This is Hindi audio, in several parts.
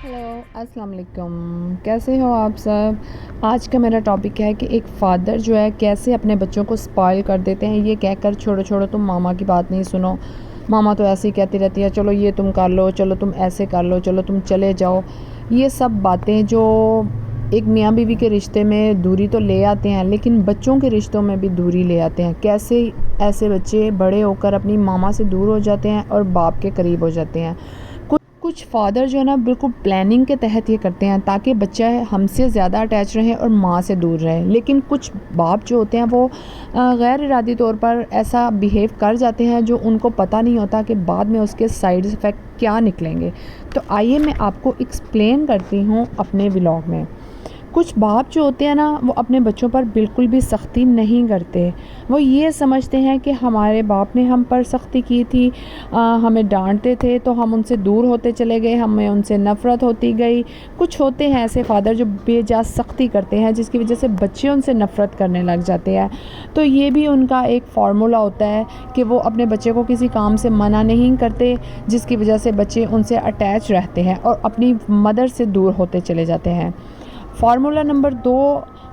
हेलो अस्सलाम वालेकुम। कैसे हो आप सब। आज का मेरा टॉपिक है कि एक फ़ादर जो है कैसे अपने बच्चों को स्पॉइल कर देते हैं, ये कहकर छोड़ो छोड़ो तुम मामा की बात नहीं सुनो, मामा तो ऐसे ही कहती रहती है, चलो ये तुम कर लो, चलो तुम ऐसे कर लो, चलो तुम चले जाओ। ये सब बातें जो एक मियाँ बीवी के रिश्ते में दूरी तो ले आते हैं, लेकिन बच्चों के रिश्तों में भी दूरी ले आते हैं। कैसे ऐसे बच्चे बड़े होकर अपनी मामा से दूर हो जाते हैं और बाप के करीब हो जाते हैं। कुछ फ़ादर जो है ना बिल्कुल प्लानिंग के तहत ये करते हैं ताकि बच्चा हमसे ज़्यादा अटैच रहे और माँ से दूर रहे, लेकिन कुछ बाप जो होते हैं वो गैर इरादी तौर पर ऐसा बिहेव कर जाते हैं जो उनको पता नहीं होता कि बाद में उसके साइड इफ़ेक्ट क्या निकलेंगे। तो आइए मैं आपको एक्सप्लेन करती हूँ अपने व्लॉग में। कुछ बाप जो होते हैं ना वो अपने बच्चों पर बिल्कुल भी सख्ती नहीं करते। वो ये समझते हैं कि हमारे बाप ने हम पर सख्ती की थी, हमें डांटते थे तो हम उनसे दूर होते चले गए, हमें उनसे नफ़रत होती गई। कुछ होते हैं ऐसे फ़ादर जो बेजा सख्ती करते हैं जिसकी वजह से बच्चे उनसे नफ़रत करने लग जाते हैं। तो ये भी उनका एक फ़ॉर्मूला होता है कि वो अपने बच्चे को किसी काम से मना नहीं करते, जिसकी वजह से बच्चे उनसे अटैच रहते हैं और अपनी मदर से दूर होते चले जाते हैं। फार्मूला नंबर 2,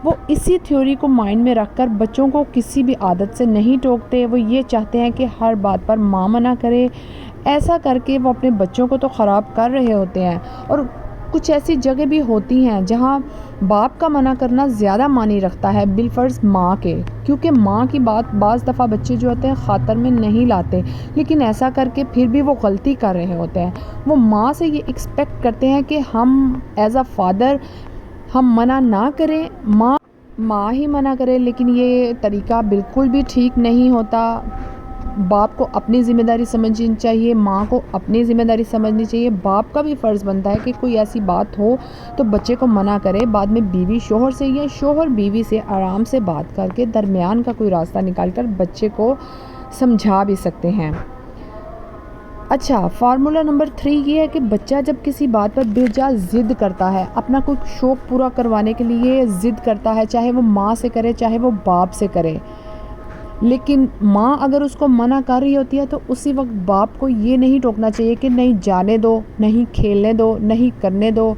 वो इसी थ्योरी को माइंड में रखकर बच्चों को किसी भी आदत से नहीं टोकते। वो ये चाहते हैं कि हर बात पर माँ मना करे। ऐसा करके वो अपने बच्चों को तो ख़राब कर रहे होते हैं। और कुछ ऐसी जगह भी होती हैं जहाँ बाप का मना करना ज़्यादा मानी रखता है बिलफ़र्ज़ माँ के, क्योंकि माँ की बात बाज़ दफ़ा बच्चे जो होते हैं ख़ातर में नहीं लाते, लेकिन ऐसा करके फिर भी वो गलती कर रहे होते हैं। वो माँ से ये एक्सपेक्ट करते हैं कि हम एज़ अ फ़ादर हम मना ना करें, माँ ही मना करे, लेकिन ये तरीका बिल्कुल भी ठीक नहीं होता। बाप को अपनी ज़िम्मेदारी समझनी चाहिए, माँ को अपनी ज़िम्मेदारी समझनी चाहिए। बाप का भी फ़र्ज़ बनता है कि कोई ऐसी बात हो तो बच्चे को मना करे। बाद में बीवी शोहर से या शोहर बीवी से आराम से बात करके दरमियान का कोई रास्ता निकाल कर बच्चे को समझा भी सकते हैं। अच्छा, फार्मूला नंबर 3 ये है कि बच्चा जब किसी बात पर बेजा ज़िद करता है, अपना कोई शौक़ पूरा करवाने के लिए ज़िद करता है, चाहे वो माँ से करे चाहे वो बाप से करे, लेकिन माँ अगर उसको मना कर रही होती है तो उसी वक्त बाप को ये नहीं टोकना चाहिए कि नहीं जाने दो, नहीं खेलने दो, नहीं करने दो,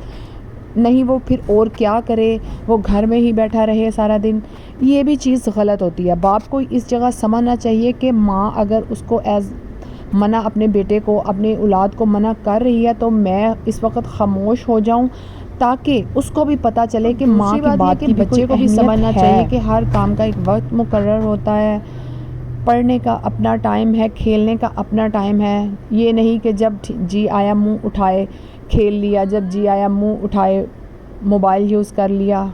नहीं वो फिर और क्या करे, वो घर में ही बैठा रहे सारा दिन। ये भी चीज़ गलत होती है। बाप को इस जगह समझना चाहिए कि माँ अगर उसको मना अपने बेटे को, अपने औलाद को मना कर रही है तो मैं इस वक्त ख़ामोश हो जाऊं, ताकि उसको भी पता चले कि माँ की बात की बच्चे को भी समझना चाहिए कि हर काम का एक वक्त मुकर्रर होता है। पढ़ने का अपना टाइम है, खेलने का अपना टाइम है। ये नहीं कि जब जी आया मुंह उठाए खेल लिया, जब जी आया मुंह उठाए मोबाइल यूज़ कर लिया।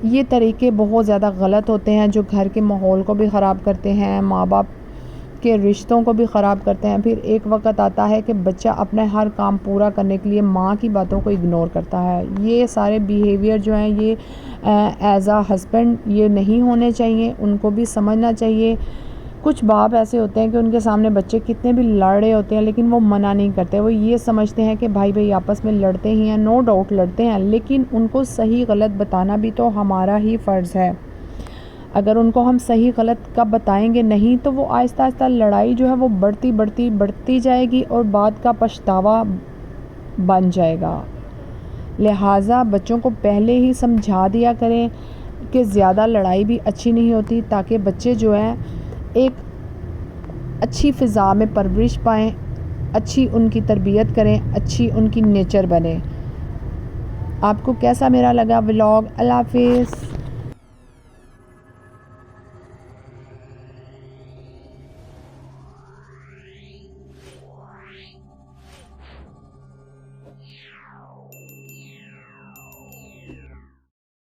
ये तरीके बहुत ज़्यादा गलत होते हैं जो घर के माहौल को भी ख़राब करते हैं, माँ बाप के रिश्तों को भी ख़राब करते हैं। फिर एक वक्त आता है कि बच्चा अपना हर काम पूरा करने के लिए माँ की बातों को इग्नोर करता है। ये सारे बिहेवियर जो हैं ये एज़ अ हस्बैंड ये नहीं होने चाहिए, उनको भी समझना चाहिए। कुछ बाप ऐसे होते हैं कि उनके सामने बच्चे कितने भी लड़ रहे होते हैं लेकिन वो मना नहीं करते। वो ये समझते हैं कि भाई भाई आपस में लड़ते ही हैं, नो डाउट लड़ते हैं, लेकिन उनको सही गलत बताना भी तो हमारा ही फ़र्ज़ है। अगर उनको हम सही गलत कब बताएंगे नहीं तो वो आहिस्ता आहिस्ता लड़ाई जो है वो बढ़ती जाएगी और बाद का पछतावा बन जाएगा। लिहाजा बच्चों को पहले ही समझा दिया करें कि ज़्यादा लड़ाई भी अच्छी नहीं होती, ताकि बच्चे जो हैं एक अच्छी फ़िज़ा में परवरिश पाएँ, अच्छी उनकी तरबियत करें, अच्छी उनकी नेचर बने। आपको कैसा मेरा लगा व्लॉग? अल्लाह हाफ़िज़।